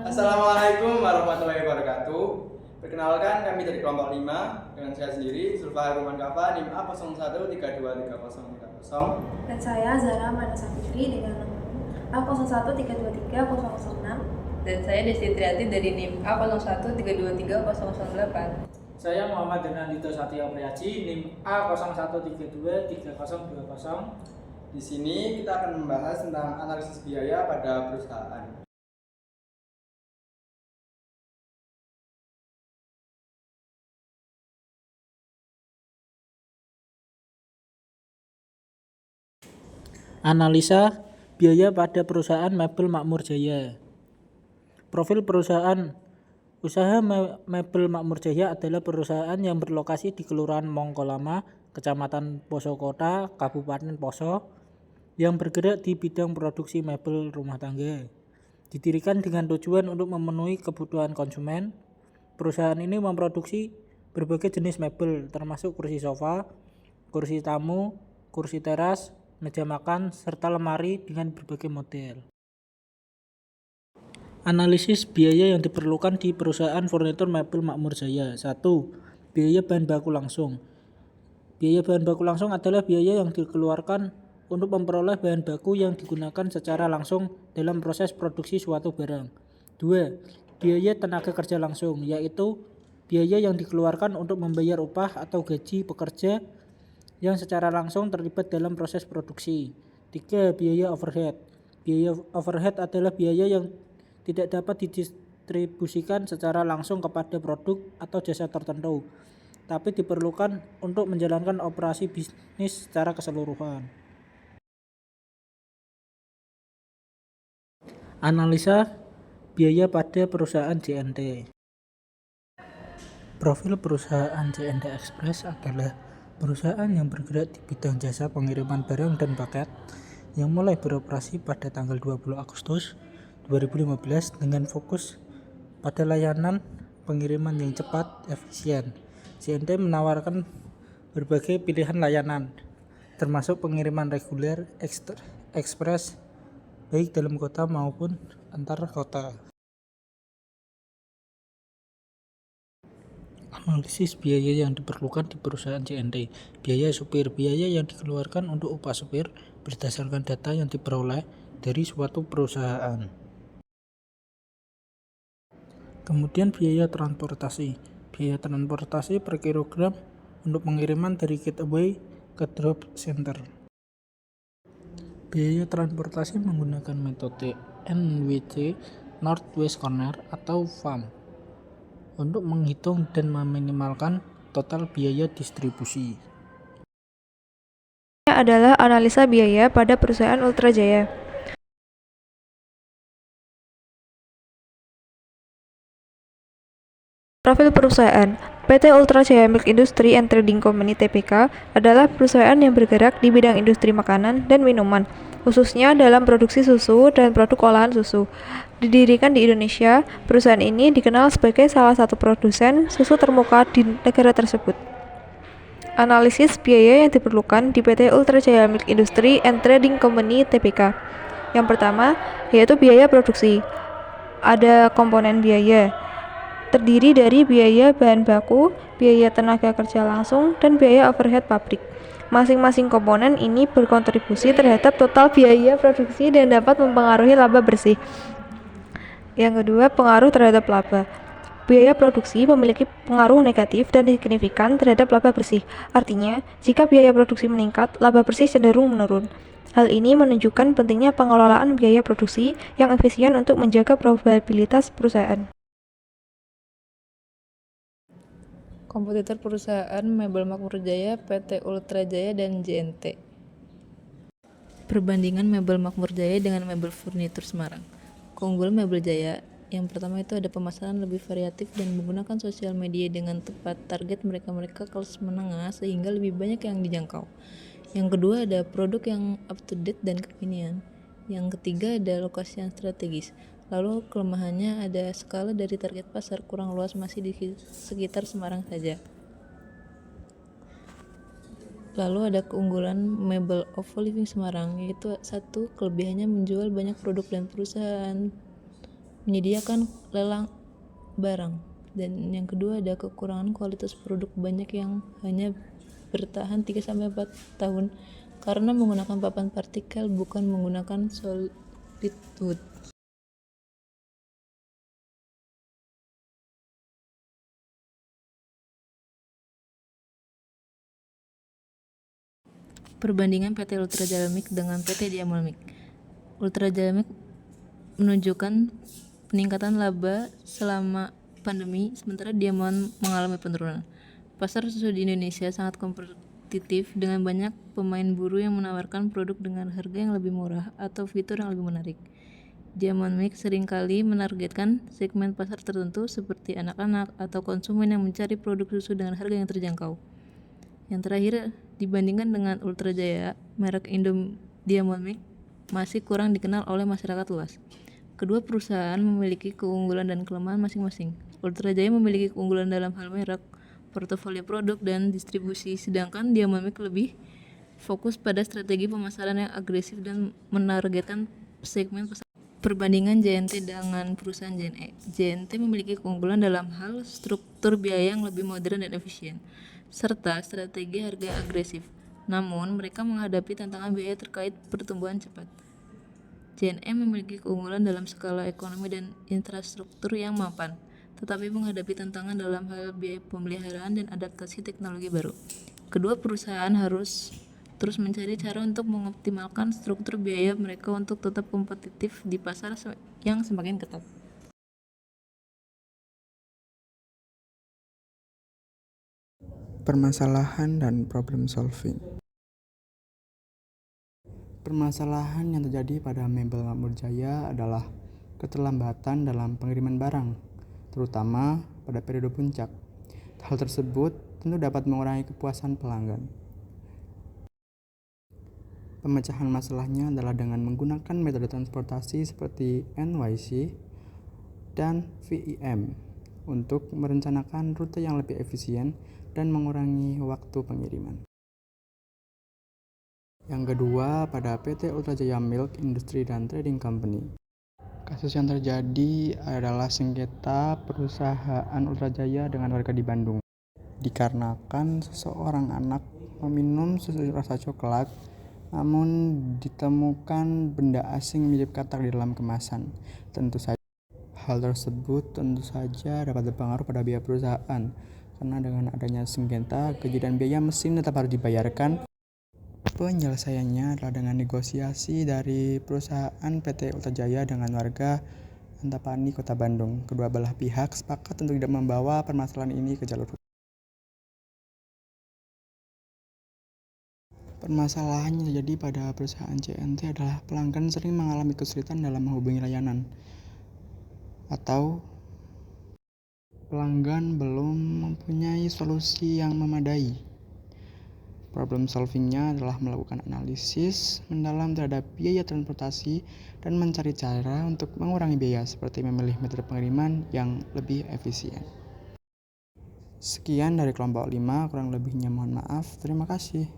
Assalamualaikum warahmatullahi wabarakatuh. Perkenalkan, kami dari kelompok 5 dengan saya sendiri, Zulfa Haruman Kafa, NIM A01323030. Dan saya Zara Manasa Fitri dengan nomor A01323006. Dan saya Desti Triati dari NIM A01323008. Saya Muhammad Denandito Satya Priyaji, NIM A01323020. Di sini kita akan membahas tentang analisis biaya pada perusahaan. Analisa biaya pada perusahaan mebel Makmur Jaya. Profil perusahaan usaha mebel Makmur Jaya adalah perusahaan yang berlokasi di Kelurahan Mongkolama, Kecamatan Posokota, Kabupaten Poso, yang bergerak di bidang produksi mebel rumah tangga. Didirikan dengan tujuan untuk memenuhi kebutuhan konsumen. Perusahaan ini memproduksi berbagai jenis mebel, termasuk kursi sofa, kursi tamu, kursi teras, meja makan, serta lemari dengan berbagai model. Analisis biaya yang diperlukan di perusahaan furnitur mebel Makmur Jaya. 1. Biaya bahan baku langsung. Biaya bahan baku langsung adalah biaya yang dikeluarkan untuk memperoleh bahan baku yang digunakan secara langsung dalam proses produksi suatu barang. 2. Biaya tenaga kerja langsung, yaitu biaya yang dikeluarkan untuk membayar upah atau gaji pekerja yang secara langsung terlibat dalam proses produksi. 3. Biaya overhead. Biaya overhead adalah biaya yang tidak dapat didistribusikan secara langsung kepada produk atau jasa tertentu, tapi diperlukan untuk menjalankan operasi bisnis secara keseluruhan. Analisa biaya pada perusahaan JNT. Profil perusahaan JNT Express adalah perusahaan yang bergerak di bidang jasa pengiriman barang dan paket yang mulai beroperasi pada tanggal 20 Agustus 2015 dengan fokus pada layanan pengiriman yang cepat, efisien. JNT menawarkan berbagai pilihan layanan, termasuk pengiriman reguler, ekspres, baik dalam kota maupun antar kota. Analisis biaya yang diperlukan di perusahaan JNT. Biaya supir, biaya yang dikeluarkan untuk upah supir berdasarkan data yang diperoleh dari suatu perusahaan. Kemudian biaya transportasi. Biaya transportasi per kilogram untuk pengiriman dari getaway ke drop center. Biaya transportasi menggunakan metode NWC, Northwest Corner atau FAM, untuk menghitung dan meminimalkan total biaya distribusi. Ini adalah analisa biaya pada perusahaan Ultra Jaya. Profil perusahaan PT Ultra Jaya Milk Industry and Trading Company (TPK) adalah perusahaan yang bergerak di bidang industri makanan dan minuman, khususnya dalam produksi susu dan produk olahan susu. Didirikan di Indonesia, perusahaan ini dikenal sebagai salah satu produsen susu terkemuka di negara tersebut. Analisis biaya yang diperlukan di PT Ultra Jaya Milk Industry and Trading Company (TPK). Yang pertama, yaitu biaya produksi. Ada komponen biaya, terdiri dari biaya bahan baku, biaya tenaga kerja langsung, dan biaya overhead pabrik. Masing-masing komponen ini berkontribusi terhadap total biaya produksi dan dapat mempengaruhi laba bersih. Yang kedua, pengaruh terhadap laba. Biaya produksi memiliki pengaruh negatif dan signifikan terhadap laba bersih. Artinya, jika biaya produksi meningkat, laba bersih cenderung menurun. Hal ini menunjukkan pentingnya pengelolaan biaya produksi yang efisien untuk menjaga profitabilitas perusahaan. Kompetitor perusahaan mebel Makmur Jaya, PT Ultra Jaya, dan JNT. Perbandingan mebel Makmur Jaya dengan mebel furnitur Semarang. Keunggulan mebel Jaya, yang pertama itu ada pemasaran lebih variatif dan menggunakan sosial media dengan tepat, target mereka kelas menengah sehingga lebih banyak yang dijangkau. Yang kedua ada produk yang up to date dan kekinian. Yang ketiga ada lokasi yang strategis. Lalu kelemahannya ada skala dari target pasar kurang luas, masih di sekitar Semarang saja. Lalu ada keunggulan mebel OVO Living Semarang, yaitu satu, kelebihannya menjual banyak produk dan perusahaan menyediakan lelang barang. Dan yang kedua ada kekurangan kualitas produk, banyak yang hanya bertahan 3-4 tahun karena menggunakan papan partikel bukan menggunakan solid wood. Perbandingan PT Ultra Jaya Milk dengan PT Diamond Milk. Ultra Jaya Milk menunjukkan peningkatan laba selama pandemi, sementara Diamond mengalami penurunan. Pasar susu di Indonesia sangat kompetitif dengan banyak pemain buruh yang menawarkan produk dengan harga yang lebih murah atau fitur yang lebih menarik. Diamond Milk seringkali menargetkan segmen pasar tertentu seperti anak-anak atau konsumen yang mencari produk susu dengan harga yang terjangkau. Yang terakhir, dibandingkan dengan Ultra Jaya, merek Diamond Milk masih kurang dikenal oleh masyarakat luas. Kedua perusahaan memiliki keunggulan dan kelemahan masing-masing. Ultra Jaya memiliki keunggulan dalam hal merek, portofolio produk, dan distribusi, sedangkan Diamond Milk lebih fokus pada strategi pemasaran yang agresif dan menargetkan segmen pasar. Perbandingan JNT dengan perusahaan JNE. JNT memiliki keunggulan dalam hal struktur biaya yang lebih modern dan efisien, serta strategi harga yang agresif. Namun, mereka menghadapi tantangan biaya terkait pertumbuhan cepat. JNE memiliki keunggulan dalam skala ekonomi dan infrastruktur yang mapan, tetapi menghadapi tantangan dalam hal biaya pemeliharaan dan adaptasi teknologi baru. Kedua perusahaan harus terus mencari cara untuk mengoptimalkan struktur biaya mereka untuk tetap kompetitif di pasar yang semakin ketat. Permasalahan dan problem solving. Permasalahan yang terjadi pada Mebel Makmur Jaya adalah keterlambatan dalam pengiriman barang, terutama pada periode puncak. Hal tersebut tentu dapat mengurangi kepuasan pelanggan. Pemecahan masalahnya adalah dengan menggunakan metode transportasi seperti NYC dan VIM untuk merencanakan rute yang lebih efisien dan mengurangi waktu pengiriman. Yang kedua, pada PT Ultra Jaya Milk Industry dan Trading Company. Kasus yang terjadi adalah sengketa perusahaan Ultra Jaya dengan warga di Bandung. Dikarenakan seseorang anak meminum susu rasa coklat, namun ditemukan benda asing mirip katak di dalam kemasan. Hal tersebut tentu saja dapat berpengaruh pada biaya perusahaan, karena dengan adanya sengketa, gaji dan biaya mesin tetap harus dibayarkan. Penyelesaiannya adalah dengan negosiasi dari perusahaan PT Ultra Jaya dengan warga Antapani, Kota Bandung. Kedua belah pihak sepakat untuk tidak membawa permasalahan ini ke jalur hukum. Permasalahan yang terjadi pada perusahaan JNT adalah pelanggan sering mengalami kesulitan dalam menghubungi layanan, atau pelanggan belum mempunyai solusi yang memadai. Problem solvingnya adalah melakukan analisis mendalam terhadap biaya transportasi dan mencari cara untuk mengurangi biaya seperti memilih metode pengiriman yang lebih efisien. Sekian dari kelompok 5, kurang lebihnya mohon maaf. Terima kasih.